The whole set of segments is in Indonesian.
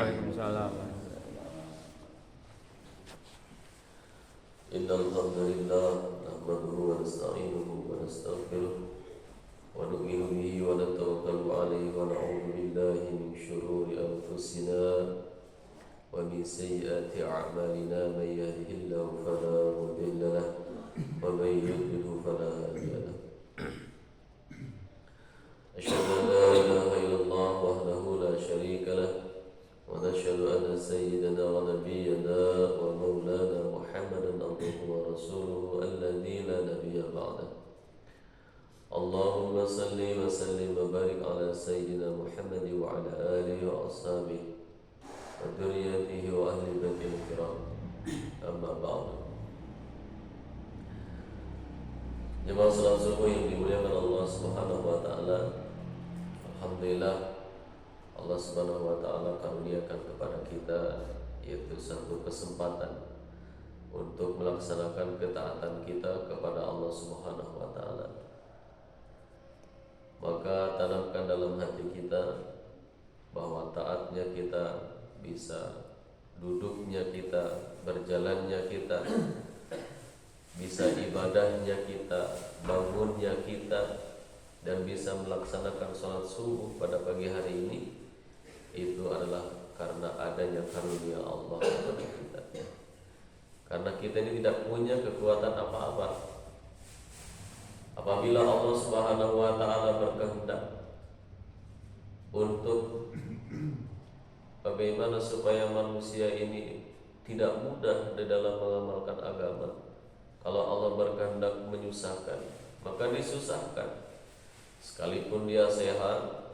Waalaikumsalam. Innal hamdalillah nahmaduhu wa nasta'inuhu wa nastaghfiruh wa nu'minu bihi wa natawakkalu 'alaihi wa na'udzu billahi min shururi anfusina wa min sayyiati a'malina may yahdihillahu fala mudilla lahu wa may yudlil fala hadiya lahu. Asyhadu an la ilaha illallah wahdahu la syarika lahu ونشهد أن سيدنا ونبينا ومولانا محمدا عبده ورسوله الذي لا نبي بعده. اللهم صل وسلم وبارك على سيدنا محمد وعلى آله وأصحابه وذريته وأهل بيته الكرام. أما بعد. Jemaah salat subuh yang dimuliakan Allah Subhanahu wa taala. Alhamdulillah Allah Subhanahu wa taala karuniakan kepada kita yaitu satu kesempatan untuk melaksanakan ketaatan kita kepada Allah Subhanahu wa taala. Maka tanamkan dalam hati kita bahwa taatnya kita bisa, duduknya kita, berjalannya kita, bisa ibadahnya kita, bangunnya kita, dan bisa melaksanakan sholat subuh pada pagi hari ini, itu adalah karena adanya karunia Allah kepada kita. Karena kita ini tidak punya kekuatan apa-apa. Apabila Allah Subhanahu wa taala berkehendak untuk bagaimana supaya manusia ini tidak mudah di dalam mengamalkan agama, kalau Allah berkehendak menyusahkan, maka disusahkan. Sekalipun dia sehat,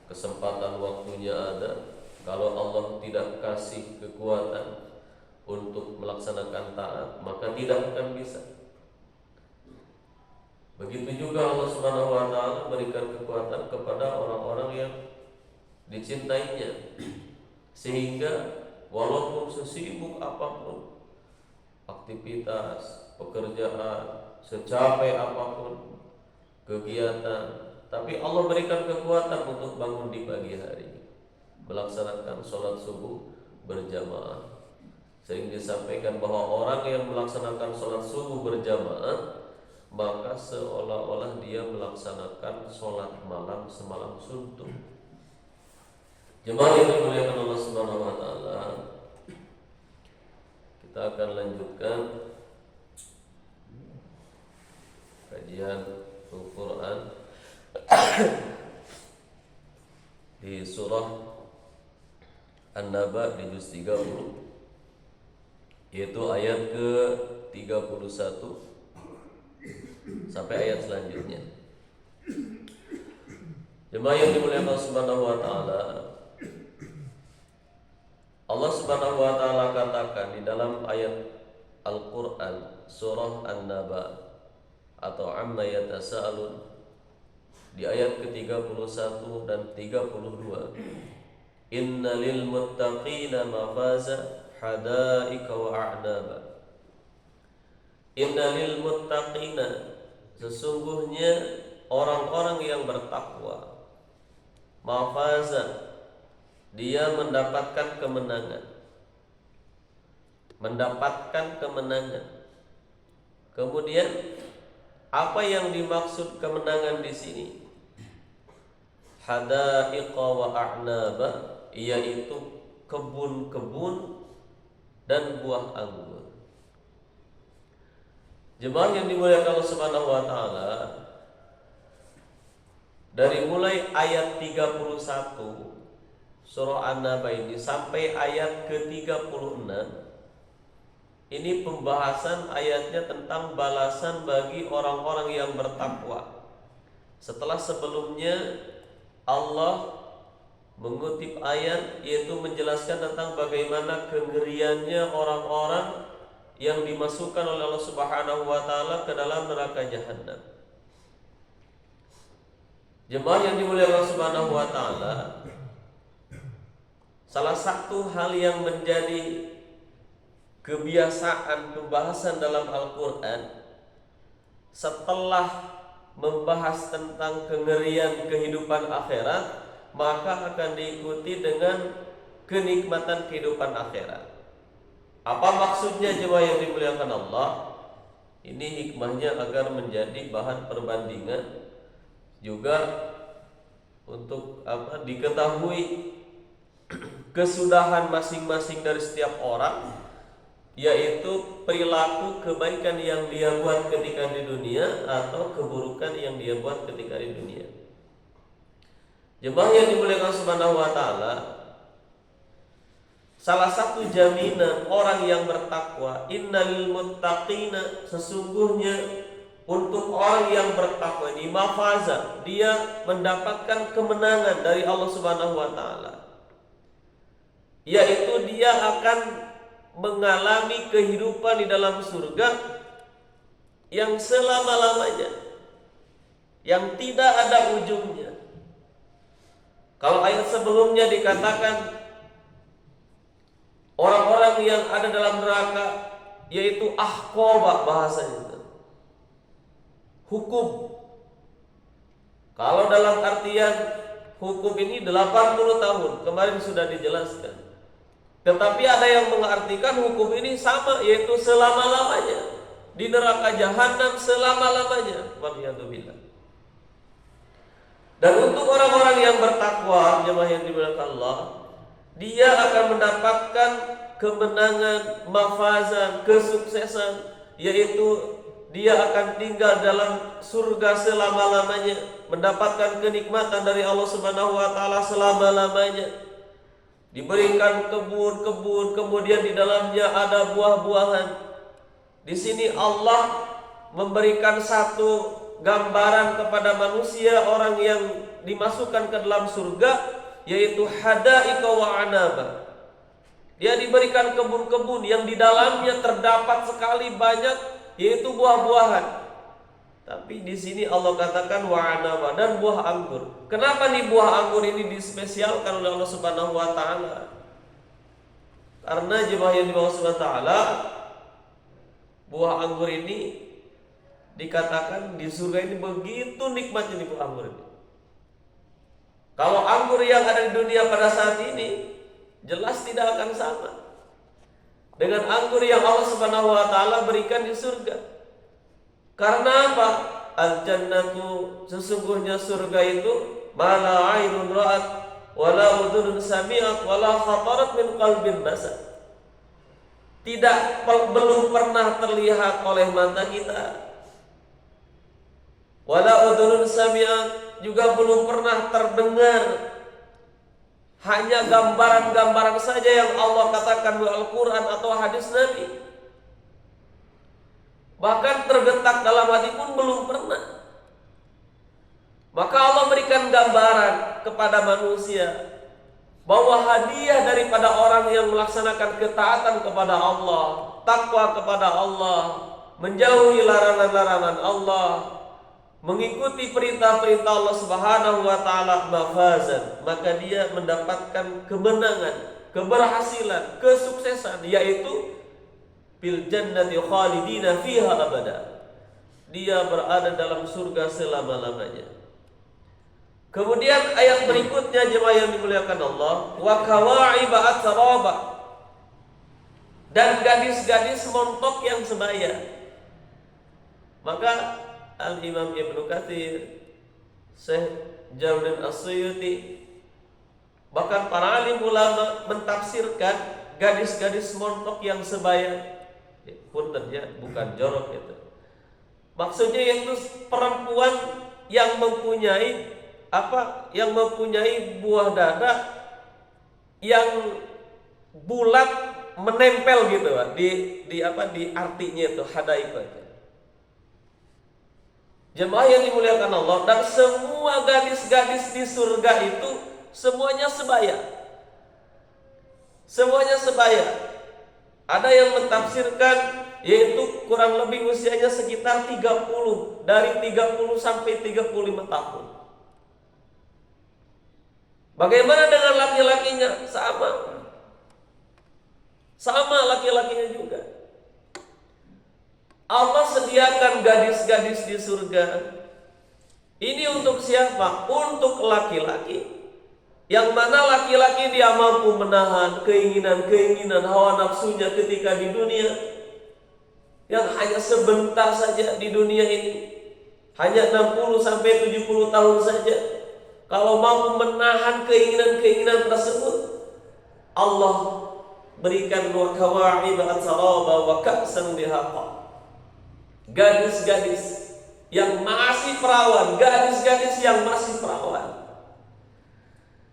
kesempatan waktunya ada, kalau Allah tidak kasih kekuatan untuk melaksanakan taat, maka tidak akan bisa. Begitu juga Allah Subhanahu wa taala berikan kekuatan kepada orang-orang yang dicintainya, sehingga walaupun sesibuk apapun aktivitas, pekerjaan, secapek apapun kegiatan, tapi Allah berikan kekuatan untuk bangun di pagi hari, melaksanakan sholat subuh berjamaah. Sering disampaikan bahwa orang yang melaksanakan sholat subuh berjamaah, maka seolah-olah dia melaksanakan sholat malam semalam suntuk. Jemaah yang dimuliakan Allah Subhanahu wa taala, kita akan lanjutkan kajian Al-Quran di surah An-Naba di juz 30, yaitu ayat ke-31 sampai ayat selanjutnya. Jemaah yang dimuliakan Allah Subhanahu wa taala, Allah Subhanahu wa taala katakan di dalam ayat Al-Quran surah An-Naba atau amma yatasaalun di ayat ke-31 dan 32, innalil muttaqina mafaza hadaika wa a'naba. Innalil muttaqina, sesungguhnya orang-orang yang bertakwa, mafaza, dia mendapatkan kemenangan. Mendapatkan kemenangan. Kemudian apa yang dimaksud kemenangan di sini? Hadaiqa wa a'naba, yaitu kebun-kebun dan buah anggur. Jemaah yang dimuliakan Allah Subhanahu wa taala, dari mulai ayat 31 surah An-Naba ini sampai ayat ke-36, ini pembahasan ayatnya tentang balasan bagi orang-orang yang bertakwa. Setelah sebelumnya Allah mengutip ayat, yaitu menjelaskan tentang bagaimana kengeriannya orang-orang yang dimasukkan oleh Allah Subhanahu wa taala ke dalam neraka jahanam. Jemaah yang dimuliakan Allah Subhanahu wa taala, salah satu hal yang menjadi kebiasaan pembahasan dalam Al-Quran, setelah membahas tentang kengerian kehidupan akhirat, maka akan diikuti dengan kenikmatan kehidupan akhirat. Apa maksudnya jemaah yang dimuliakan Allah? Ini hikmahnya agar menjadi bahan perbandingan, juga untuk diketahui kesudahan masing-masing dari setiap orang, yaitu perilaku kebaikan yang dia buat ketika di dunia atau keburukan yang dia buat ketika di dunia. Jemaah yang dimuliakan Subhanahu wa taala, salah satu jaminan orang yang bertakwa, innal muttaqina, sesungguhnya untuk orang yang bertakwa ini mafaza, dia mendapatkan kemenangan dari Allah Subhanahu wa taala, yaitu dia akan mengalami kehidupan di dalam surga yang selama-lamanya, yang tidak ada ujungnya. Kalau ayat sebelumnya dikatakan orang-orang yang ada dalam neraka, yaitu ahqaba bahasanya itu, hukum. Kalau dalam artian hukum ini 80 tahun, kemarin sudah dijelaskan. Tetapi ada yang mengartikan hukum ini sama, yaitu selama-lamanya di neraka jahanam selama-lamanya. Waliyadzubillah. Dan untuk orang-orang yang bertakwa, jemaah yang dimuliakan Allah, dia akan mendapatkan kemenangan, mafazan, kesuksesan, yaitu dia akan tinggal dalam surga selama-lamanya, mendapatkan kenikmatan dari Allah Subhanahu wa taala selama-lamanya. Diberikan kebun-kebun, kemudian di dalamnya ada buah-buahan. Di sini Allah memberikan satu gambaran kepada manusia orang yang dimasukkan ke dalam surga, yaitu hada'iqa wa anaba. Dia diberikan kebun-kebun yang di dalamnya terdapat sekali banyak, yaitu buah-buahan. Tapi di sini Allah katakan wa anaba, dan buah anggur. Kenapa nih buah anggur ini dispesialkan oleh Allah Subhanahu wa taala? Karena jemaah yang dibawa Subhanahu wa taala, buah anggur ini dikatakan di surga ini begitu nikmatnya nih buah anggur ini. Kalau anggur yang ada di dunia pada saat ini jelas tidak akan sama dengan anggur yang Allah Subhanahu wa taala berikan di surga. Karena apa? Al-jannatu, sesungguhnya surga itu mala ainun ra'at wala udhunun sami'at wala khatarat min qalbin basar. Belum pernah terlihat oleh mata kita, wala udhunun sami'at, juga belum pernah terdengar. Hanya gambaran-gambaran saja yang Allah katakan di Al-Quran atau hadis Nabi. Bahkan tergetak dalam hati pun belum pernah. Maka Allah berikan gambaran kepada manusia bahwa hadiah daripada orang yang melaksanakan ketaatan kepada Allah, takwa kepada Allah, menjauhi larangan-larangan Allah, mengikuti perintah-perintah Allah Subhanahu wa taala, mafazan, maka dia mendapatkan kemenangan, keberhasilan, kesuksesan, yaitu fil jannati khalidina fiha abada. Dia berada dalam surga selama-lamanya. Kemudian ayat berikutnya jemaah yang dimuliakan Allah, wa kawa'iba atraba, dan gadis-gadis montok yang sebaya. Maka Al-Imam Ibnu Katsir, Syekh Jalaluddin As-Suyuti, bahkan para alim ulama mentafsirkan gadis-gadis montok yang sebaya. Punten ya, bukan jorok itu. Maksudnya yaitu perempuan yang mempunyai yang mempunyai buah dada yang bulat menempel gitu di artinya itu hadaika. Jemaah yang dimuliakan Allah, dan semua gadis-gadis di surga itu semuanya sebaya. Semuanya sebaya. Ada yang mentafsirkan yaitu kurang lebih usianya sekitar 30, dari 30 sampai 35 tahun. Bagaimana dengan laki-lakinya? Sama laki-lakinya juga. Allah sediakan gadis-gadis di surga. Ini untuk siapa? Untuk laki-laki. Yang mana laki-laki dia mampu menahan keinginan-keinginan hawa nafsunya ketika di dunia, yang hanya sebentar saja di dunia ini, hanya 60 sampai 70 tahun saja. Kalau mampu menahan keinginan-keinginan tersebut, Allah berikan wa kawa'ib atsaraba wa ka'san dihaqa. Gadis-gadis yang masih perawan, gadis-gadis yang masih perawan.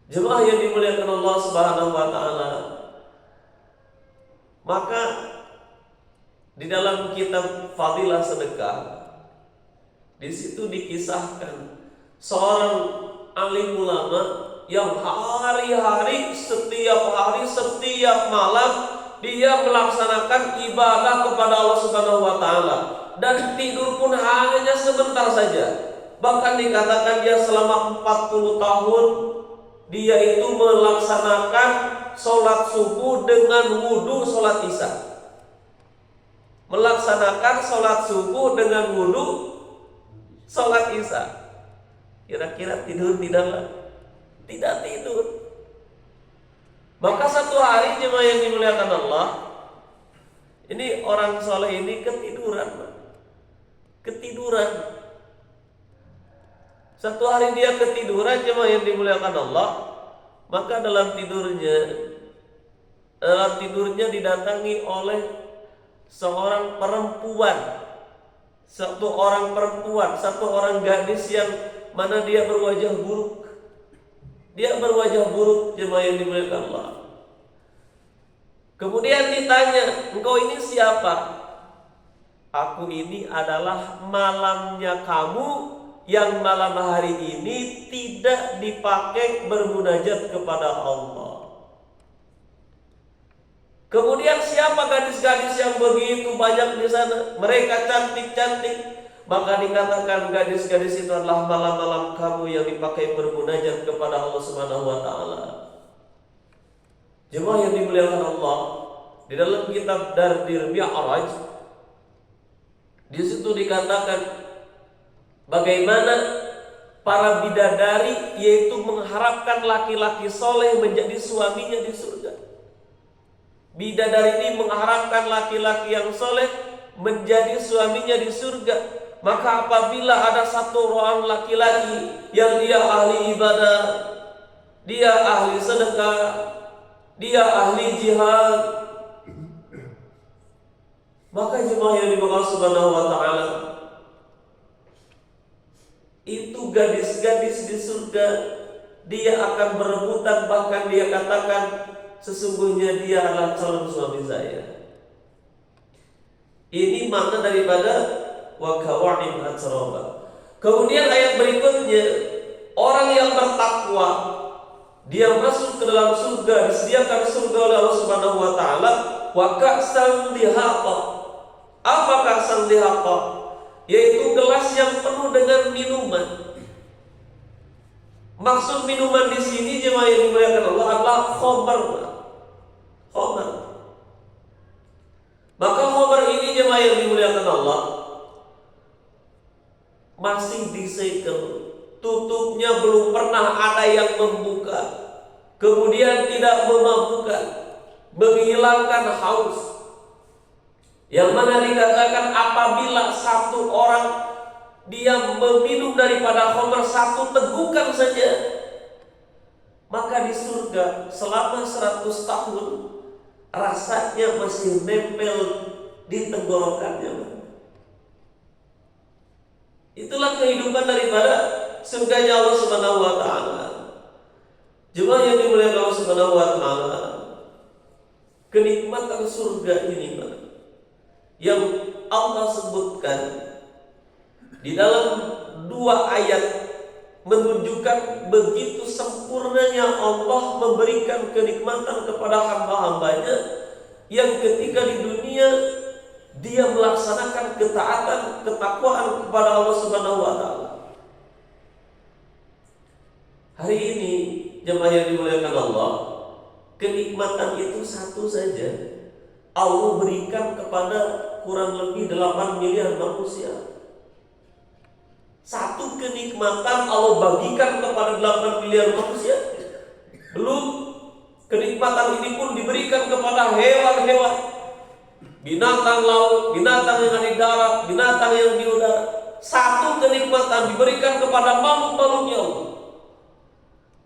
Jemaah yang dimuliakan Allah Subhanahu wa taala. Maka di dalam kitab Fadilah Sedekah, di situ dikisahkan seorang alim ulama yang hari-hari, setiap hari, setiap malam dia melaksanakan ibadah kepada Allah Subhanahu wa taala, dan tidur pun hanya sebentar saja. Bahkan dikatakan dia selama 40 tahun dia itu melaksanakan sholat subuh dengan wudhu sholat isya. Melaksanakan sholat subuh dengan wudhu sholat isya. Kira-kira tidur tidak? Tidak tidur. Maka satu hari, jemaah yang dimuliakan Allah, ini orang soleh ini ketiduran. Satu hari dia ketiduran, jemaah yang dimuliakan Allah. Maka dalam tidurnya didatangi oleh seorang perempuan, satu orang gadis yang mana dia berwajah buruk. Dia berwajah buruk, jemaah yang dimuliakan Allah. Kemudian ditanya, engkau ini siapa? Aku ini adalah malamnya kamu yang malam hari ini tidak dipakai bermunajat kepada Allah. Kemudian siapa gadis-gadis yang begitu banyak di sana? Mereka cantik-cantik. Maka dikatakan gadis-gadis itu adalah malam-malam kamu yang dipakai bermunajat kepada Allah Subhanahu wa taala. Jemaah yang dimuliakan Allah, di dalam kitab Dardir Mi'raj, di situ dikatakan bagaimana para bidadari yaitu mengharapkan laki-laki soleh menjadi suaminya di surga. Bidadari ini mengharapkan laki-laki yang soleh menjadi suaminya di surga. Maka apabila ada satu orang laki-laki yang dia ahli ibadah, dia ahli sedekah, dia ahli jihad, maka jemaah yang dimuliakan Allah Subhanahu wa taala, itu gadis-gadis di surga dia akan berebutan, bahkan dia katakan sesungguhnya dia adalah calon suami saya. Ini makna daripada wa kawa'ib atsaraba. Kemudian ayat berikutnya, orang yang bertakwa dia masuk ke dalam surga, disediakan surga oleh Allah Subhanahu wa taala, wa ka'san dihaqa. Apa ka'san dihaqa? Yaitu gelas yang penuh dengan minuman. Maksud minuman di sini jemaah yang dimuliakan Allah adalah khamar. Maka khamar ini jemaah yang dimuliakan Allah masih disegel, tutupnya belum pernah ada yang membuka, kemudian tidak memabukkan, menghilangkan haus. Yang mana dikatakan apabila satu orang dia meminum daripada khamar satu tegukan saja, maka di surga selama 100 tahun rasanya masih nempel di tenggorokannya. Itulah kehidupan daripada surganya Allah Subhanahu wa taala. Jemaah yang dimuliakan Allah Subhanahu wa taala, kenikmatan surga ini yang Allah sebutkan di dalam 2 ayat menunjukkan begitu sempurnanya Allah memberikan kenikmatan kepada hamba-hambanya yang ketika di dunia dia melaksanakan ketaatan, ketakwaan kepada Allah Subhanahu wa taala. Hari ini jemaah yang dimuliakan Allah, kenikmatan itu satu saja Allah berikan kepada kurang lebih 8 miliar manusia. Satu kenikmatan Allah bagikan kepada 8 miliar manusia. Kenikmatan ini pun diberikan kepada hewan-hewan, binatang laut, binatang yang ada di darat, binatang yang di udara. Satu kenikmatan diberikan kepada makhluk-makhluknya Allah.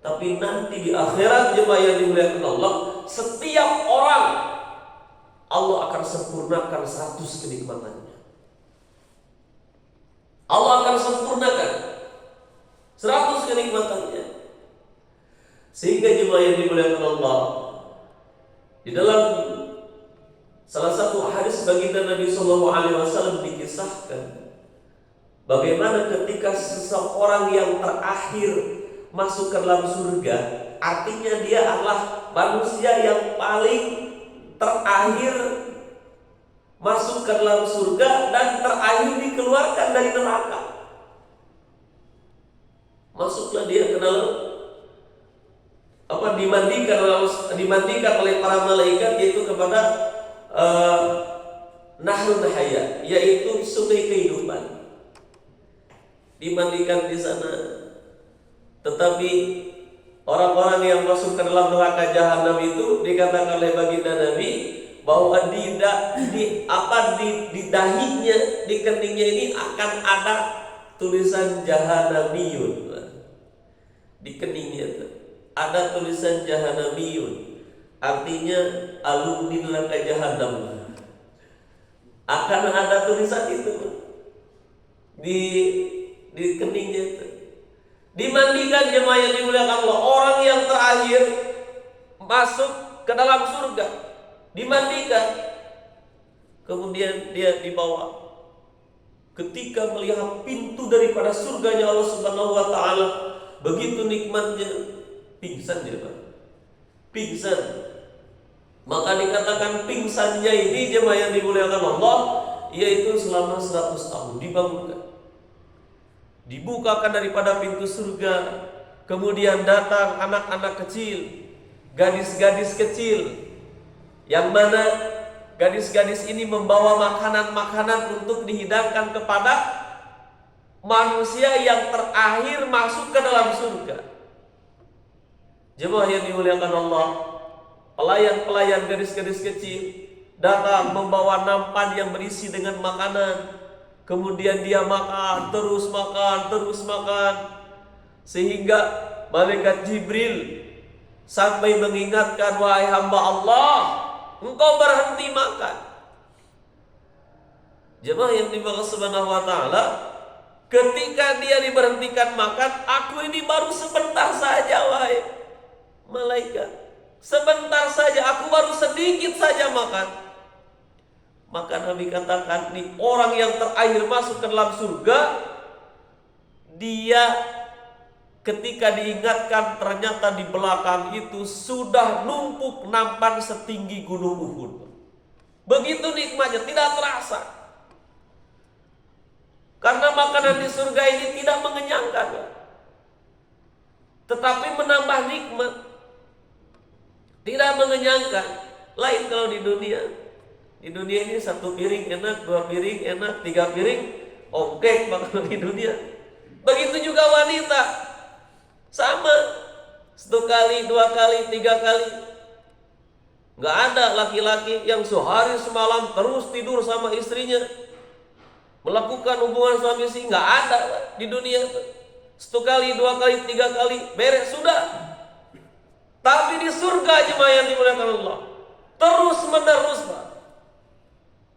Tapi nanti di akhirat jemaah yang dimuliakan Allah, setiap orang Allah akan sempurnakan 100 kenikmatannya. Allah akan sempurnakan 100 kenikmatannya. Sehingga jemaah yang dimuliakan Allah, di dalam salah satu hadis baginda Nabi SAW dikisahkan bagaimana ketika seseorang yang terakhir masuk ke dalam surga, artinya dia adalah manusia yang paling terakhir masuk ke dalam surga dan terakhir dikeluarkan dari neraka. Masuklah dia ke dalam dimandikan oleh para malaikat, yaitu kepada Nahrul Hayat, yaitu sungai kehidupan. Dimandikan di sana. Tetapi orang-orang yang masuk ke dalam neraka jahanam itu dikatakan oleh baginda Nabi bahwa di dahinya, di keningnya ini akan ada tulisan Jahanamiyun. Di keningnya itu ada tulisan Jahanamiyun, artinya alumni neraka jahanam. Akan ada tulisan itu di keningnya itu. Dimandikan jemaah yang dimuliakan Allah, orang yang terakhir masuk ke dalam surga, dimandikan, kemudian dia dibawa. Ketika melihat pintu daripada surganya Allah Subhanahu wa taala, begitu nikmatnya, pingsan dia, Pak. Pingsan. Maka dikatakan pingsannya ini jemaah yang dimuliakan Allah, yaitu selama 100 tahun dibangunkan. Dibukakan daripada pintu surga, kemudian datang anak-anak kecil, gadis-gadis kecil, yang mana gadis-gadis ini membawa makanan-makanan untuk dihidangkan kepada manusia yang terakhir masuk ke dalam surga. Jemaah yang dimuliakan Allah, pelayan-pelayan gadis-gadis kecil datang membawa nampan yang berisi dengan makanan. Kemudian dia makan, terus makan, sehingga malaikat Jibril sampai mengingatkan, wahai hamba Allah, engkau berhenti makan. Jemaah yang dimaksud Subhanahu wa taala, ketika dia diberhentikan makan, aku ini baru sebentar saja, wahai malaikat, sebentar saja, aku baru sedikit saja makan. Maka Nabi katakan, nih orang yang terakhir masuk ke dalam surga, dia ketika diingatkan ternyata di belakang itu sudah numpuk nampan setinggi gunung Uhud. Begitu nikmatnya, tidak terasa. Karena makanan di surga ini tidak mengenyangkan, tetapi menambah nikmat. Tidak mengenyangkan. Lain kalau di dunia. Di dunia ini 1 piring enak, 2 piring enak, 3 piring ongkek makan di dunia. Begitu juga wanita, sama, 1 kali, 2 kali, 3 kali. Gak ada laki-laki yang sehari semalam terus tidur sama istrinya, melakukan hubungan suami istri. Gak ada di dunia. 1 kali, 2 kali, 3 kali, beres sudah. Tapi di surga jemaah yang dimuliakan Allah, terus menerus, Pak.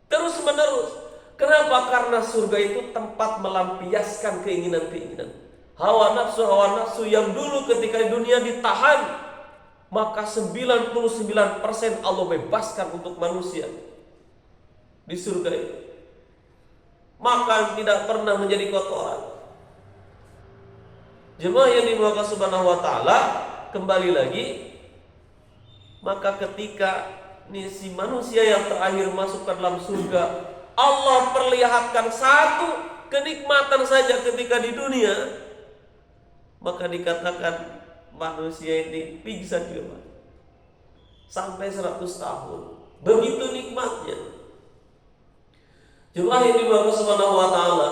Terus menerus. Kenapa? Karena surga itu tempat melampiaskan keinginan-keinginan. Hawa nafsu yang dulu ketika di dunia ditahan, maka 99% Allah bebaskan untuk manusia di surga itu. Makan tidak pernah menjadi kotoran. Jemaah yang dimuliakan Subhanahu wa taala, kembali lagi, maka ketika si manusia yang terakhir masuk ke dalam surga, Allah perlihatkan satu kenikmatan saja ketika di dunia, maka dikatakan manusia ini pingsan juga sampai 100 tahun. Begitu nikmatnya. Jemaah yang dimuliakan Subhanahu wa taala,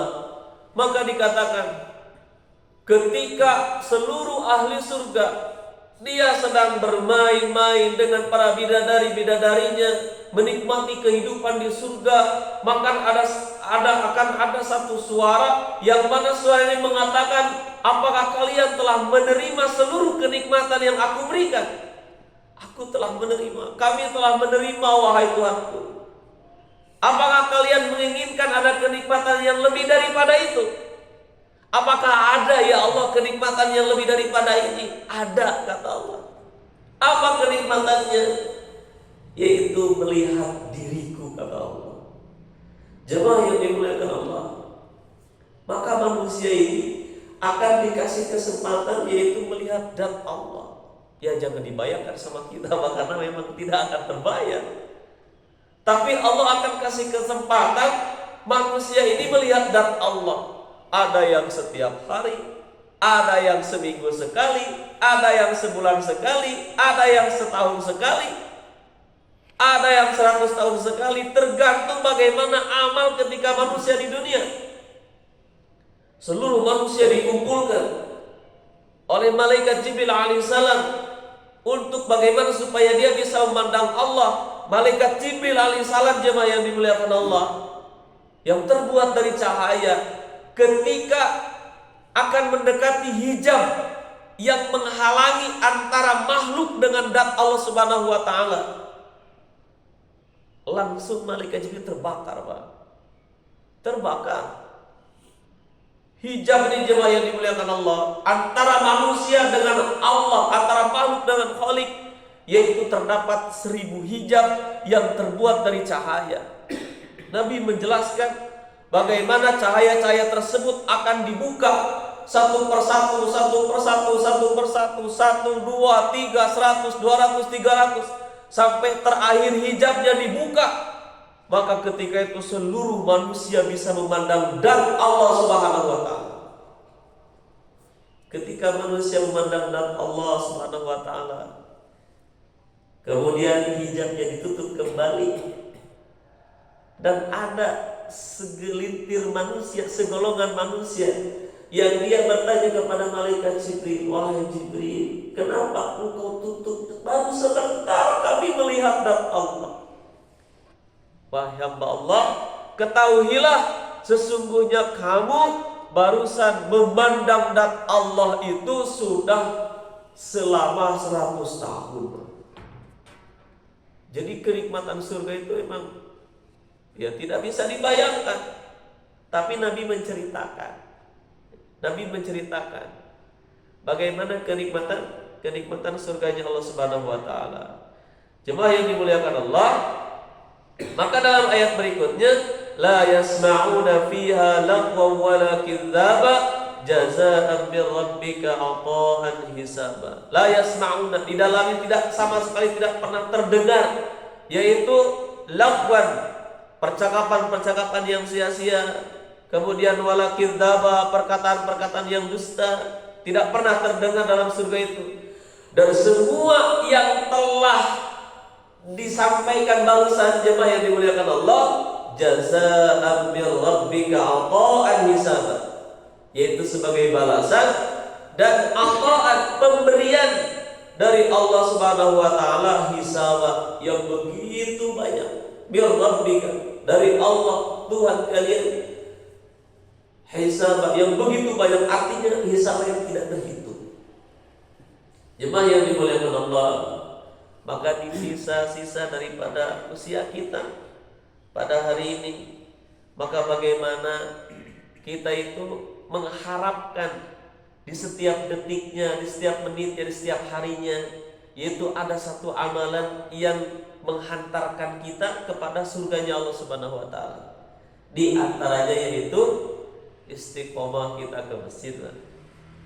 maka dikatakan ketika seluruh ahli surga Dia sedang bermain-main dengan para bidadari-bidadarinya, menikmati kehidupan di surga. Maka akan ada satu suara yang mana suara ini mengatakan, apakah kalian telah menerima seluruh kenikmatan yang aku berikan? Aku telah menerima, kami telah menerima, wahai Tuhanku. Apakah kalian menginginkan ada kenikmatan yang lebih daripada itu? Apakah ada, ya Allah, kenikmatan yang lebih daripada ini? Ada, kata Allah. Apa kenikmatannya? Yaitu melihat diriku, kata Allah. Jemaah yang dimuliakan Allah, maka manusia ini akan dikasih kesempatan, yaitu melihat zat Allah. Ya, jangan dibayangkan sama kita, karena memang tidak akan terbayang. Tapi Allah akan kasih kesempatan manusia ini melihat zat Allah. Ada yang setiap hari, ada yang seminggu sekali, ada yang sebulan sekali, ada yang setahun sekali, ada yang 100 tahun sekali, tergantung bagaimana amal ketika manusia di dunia. Seluruh manusia dikumpulkan oleh malaikat Jibril alaihissalam untuk bagaimana supaya dia bisa memandang Allah. Malaikat Jibril alaihissalam, jemaah yang dimuliakan Allah, yang terbuat dari cahaya, ketika akan mendekati hijab yang menghalangi antara makhluk dengan zat Allah Subhanahu wa taala, langsung malaikat Jibril terbakar, Pak. Terbakar. Hijab ini, jemaah yang dimuliakan Allah, antara manusia dengan Allah, antara makhluk dengan Khalik, yaitu terdapat 1000 hijab yang terbuat dari cahaya. Nabi menjelaskan bagaimana cahaya-cahaya tersebut akan dibuka satu persatu, 1, 2, 3, 100, 200, 300, sampai terakhir hijabnya dibuka. Maka ketika itu seluruh manusia bisa memandang zat Allah Subhanahu wa taala. Ketika manusia memandang zat Allah Subhanahu wa taala, kemudian hijabnya ditutup kembali, dan ada segelintir manusia, segolongan manusia yang dia bertanya kepada malaikat Jibril, wahai Jibril, kenapa engkau tutup? Baru sebentar kami melihat zat Allah. Wahai hamba Allah, ketahuilah sesungguhnya kamu barusan memandang zat Allah itu sudah selama 100 tahun. Jadi kenikmatan surga itu memang ya tidak bisa dibayangkan. Tapi Nabi menceritakan bagaimana kenikmatan surganya Allah Subhanahu wa taala. Jemaah yang dimuliakan Allah, maka dalam ayat berikutnya, la yasma'una fiha lagwan wala kidzaba jazaa'an min rabbika 'ata'an hisaba. La yasma'una, di dalamnya tidak sama sekali tidak pernah terdengar, yaitu lagwan, percakapan-percakapan yang sia-sia, kemudian wala kidzaba, perkataan-perkataan yang dusta, tidak pernah terdengar dalam surga itu. Dan semua yang telah disampaikan barusan, jemaah yang dimuliakan Allah, jazaa'an min rabbika 'ata'an hisaba, yaitu sebagai balasan dan 'ata'an, pemberian dari Allah Subhanahu wa taala, hisaba, yang begitu banyak. Min rabbika, dari Allah Tuhan kalian, hisab yang begitu banyak, artinya hisab yang tidak terhitung. Jemaah yang dimuliakan Allah, maka di sisa-sisa daripada usia kita pada hari ini, maka bagaimana kita itu mengharapkan di setiap detiknya, di setiap menitnya, di setiap harinya, yaitu ada satu amalan yang menghantarkan kita kepada surganya Allah Subhanahu wa taala. Di antaranya yaitu istiqomah kita ke masjid.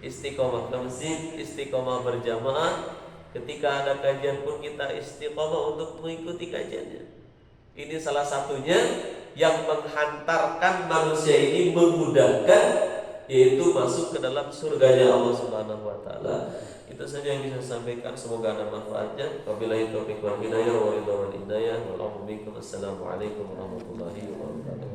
Istiqomah ke masjid, istiqomah berjamaah. Ketika ada kajian pun kita istiqomah untuk mengikuti kajiannya. Ini salah satunya yang menghantarkan manusia ini, memudahkan, yaitu masuk ke dalam surganya Allah Subhanahu wa taala. Itu saja yang bisa saya sampaikan, semoga ada manfaatnya. Wabillahi taufiq wal hidayah, wa ridha wal hidayah. Wassalamualaikum warahmatullahi wabarakatuh.